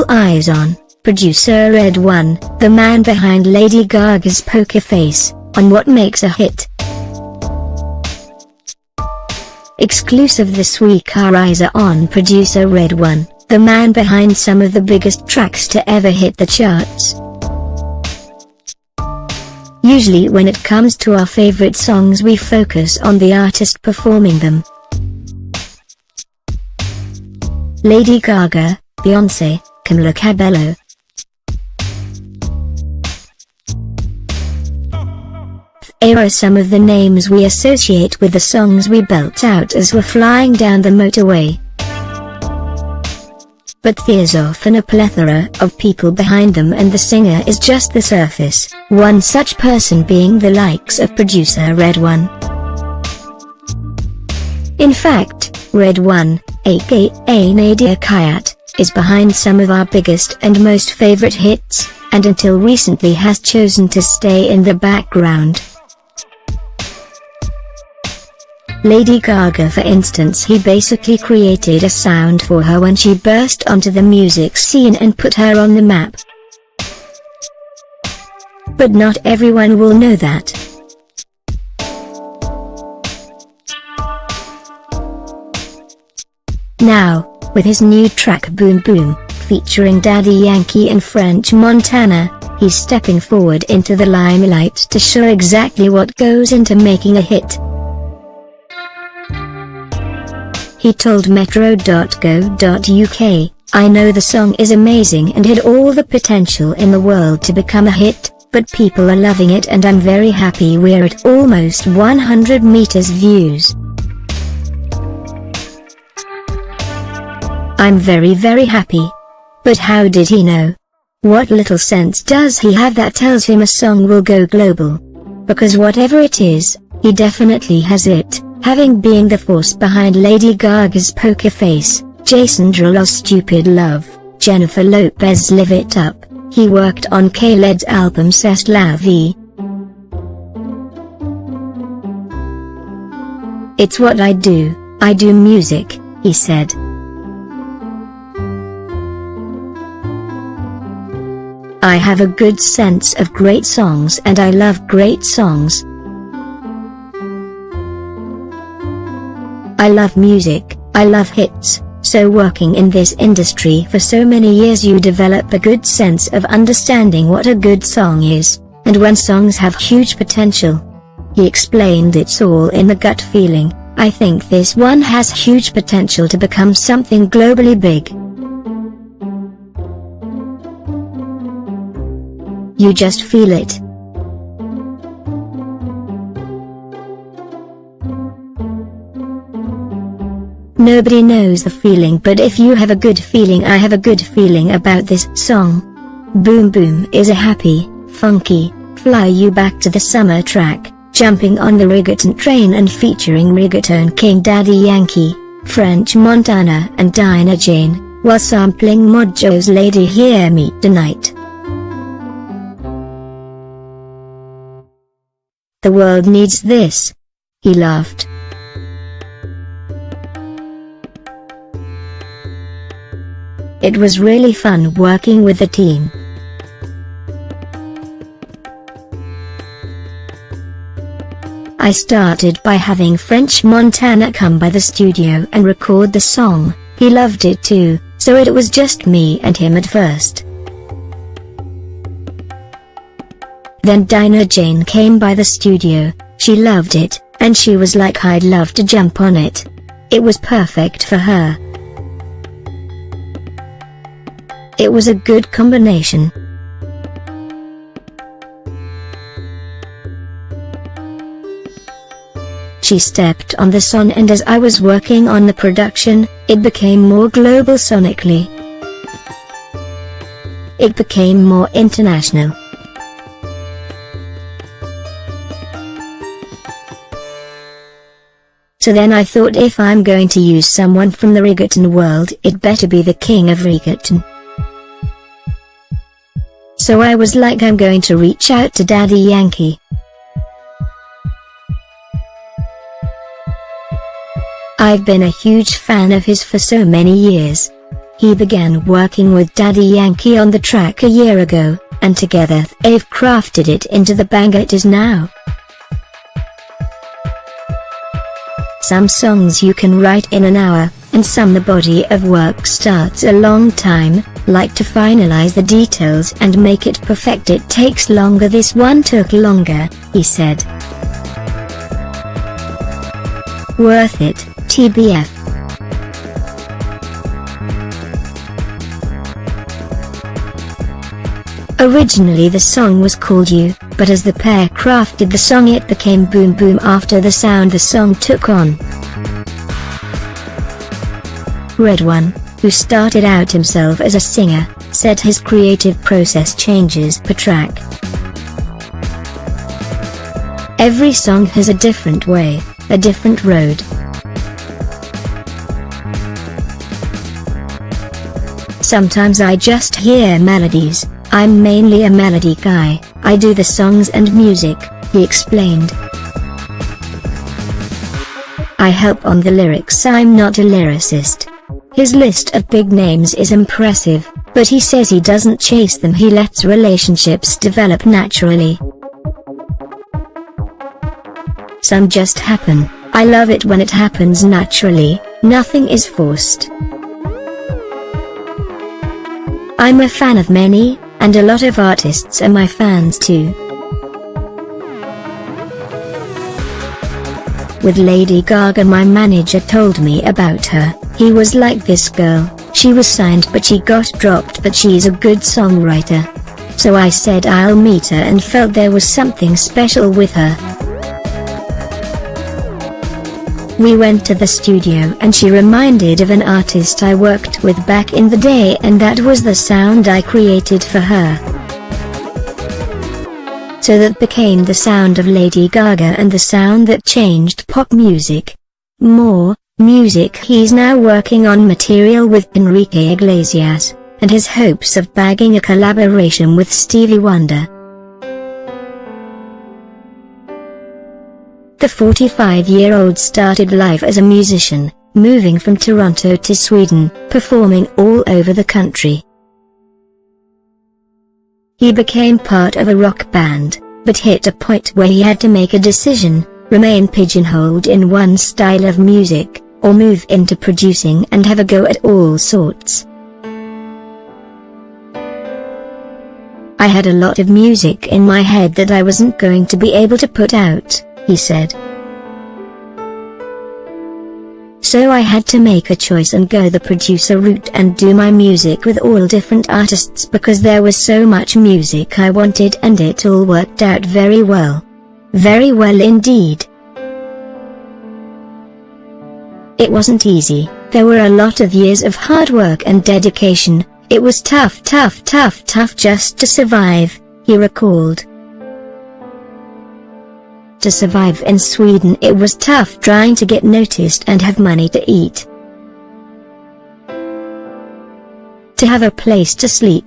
eyes on producer RedOne, the man behind Lady Gaga's Poker Face, on what makes a hit. Exclusive this week, our eyes are on producer RedOne, the man behind some of the biggest tracks to ever hit the charts. Usually when it comes to our favorite songs, we focus on the artist performing them. Lady Gaga, Beyoncé, Camila Cabello. Here are some of the names we associate with the songs we belt out as we're flying down the motorway. But there's often a plethora of people behind them, and the singer is just the surface, one such person being the likes of producer RedOne. In fact, RedOne, aka Nadia Kayat, is behind some of our biggest and most favorite hits, and until recently has chosen to stay in the background. Lady Gaga, for instance, he basically created a sound for her when she burst onto the music scene and put her on the map. But not everyone will know that. Now, with his new track Boom Boom, featuring Daddy Yankee and French Montana, he's stepping forward into the limelight to show exactly what goes into making a hit. He told metro.co.uk, "I know the song is amazing and had all the potential in the world to become a hit, but people are loving it and I'm very happy we're at almost 100 meters views. I'm very happy." But how did he know? What little sense does he have that tells him a song will go global? Because whatever it is, he definitely has it. Having been the force behind Lady Gaga's Poker Face, Jason Derulo's Stupid Love, Jennifer Lopez's Live It Up, he worked on Khaled's album C'est la vie. "It's what I do music," he said. "I have a good sense of great songs and I love great songs. I love music, I love hits, so working in this industry for so many years you develop a good sense of understanding what a good song is, and when songs have huge potential." He explained, "It's all in the gut feeling. I think this one has huge potential to become something globally big. You just feel it." Nobody knows the feeling, but if you have a good feeling, I have a good feeling about this song. Boom Boom is a happy, funky, fly you back to the summer track, jumping on the reggaeton train and featuring reggaeton king Daddy Yankee, French Montana and Dinah Jane, while sampling Mojo's Lady Hear Me Tonight. "The world needs this," he laughed. "It was really fun working with the team. I started by having French Montana come by the studio and record the song. He loved it too, so it was just me and him at first. Then Dinah Jane came by the studio, she loved it, and she was like I'd love to jump on it. It was perfect for her. It was a good combination." She stepped on the song, and as I was working on the production, it became more global sonically. It became more international. So then I thought, if I'm going to use someone from the reggaeton world, it better be the king of reggaeton. So I was like, I'm going to reach out to Daddy Yankee. I've been a huge fan of his for so many years. He began working with Daddy Yankee on the track a year ago, and together they've crafted it into the banger it is now. Some songs you can write in an hour, and some the body of work starts a long time, like to finalize the details and make it perfect it takes longer. This one took longer, he said. Worth it, TBF. Originally the song was called You, but as the pair crafted the song it became Boom Boom after the sound the song took on. RedOne, who started out himself as a singer, said his creative process changes per track. Every song has a different way, a different road. Sometimes I just hear melodies. I'm mainly a melody guy, I do the songs and music, he explained. I help on the lyrics, I'm not a lyricist. His list of big names is impressive, but he says he doesn't chase them, he lets relationships develop naturally. Some just happen. I love it when it happens naturally, nothing is forced. I'm a fan of many, and a lot of artists are my fans too. With Lady Gaga, my manager told me about her. He was like, this girl, she was signed but she got dropped, but she's a good songwriter. So I said I'll meet her and felt there was something special with her. We went to the studio and she reminded of an artist I worked with back in the day, and that was the sound I created for her. So that became the sound of Lady Gaga and the sound that changed pop music. More music. He's now working on material with Enrique Iglesias, and his hopes of bagging a collaboration with Stevie Wonder. The 45-year-old started life as a musician, moving from Toronto to Sweden, performing all over the country. He became part of a rock band, but hit a point where he had to make a decision: remain pigeonholed in one style of music, or move into producing and have a go at all sorts. I had a lot of music in my head that I wasn't going to be able to put out, he said. So I had to make a choice and go the producer route and do my music with all different artists, because there was so much music I wanted, and it all worked out very well. Very well indeed. It wasn't easy, there were a lot of years of hard work and dedication. It was tough just to survive, he recalled. To survive in Sweden it was tough, trying to get noticed and have money to eat. To have a place to sleep.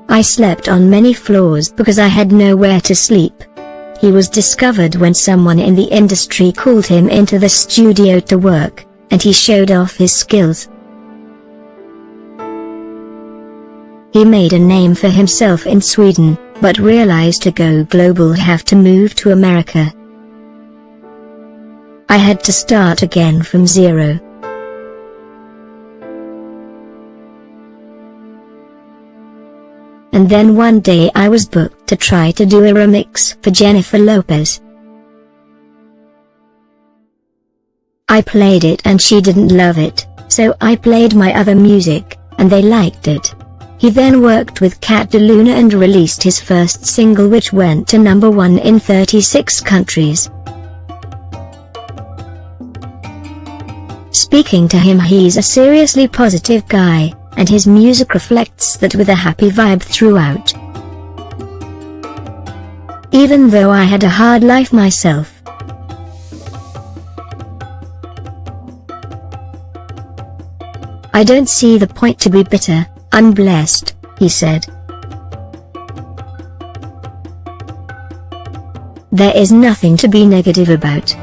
I slept on many floors because I had nowhere to sleep. He was discovered when someone in the industry called him into the studio to work, and he showed off his skills. He made a name for himself in Sweden, but realized to go global have to move to America. I had to start again from zero. And then one day I was booked to try to do a remix for Jennifer Lopez. I played it and she didn't love it, so I played my other music, and they liked it. He then worked with Cat DeLuna and released his first single, which went to #1 in 36 countries. Speaking to him, he's a seriously positive guy, and his music reflects that with a happy vibe throughout. Even though I had a hard life myself. I don't see the point to be bitter, I'm blessed, he said. There is nothing to be negative about.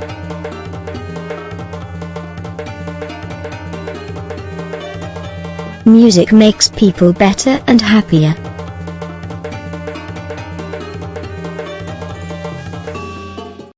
Music makes people better and happier.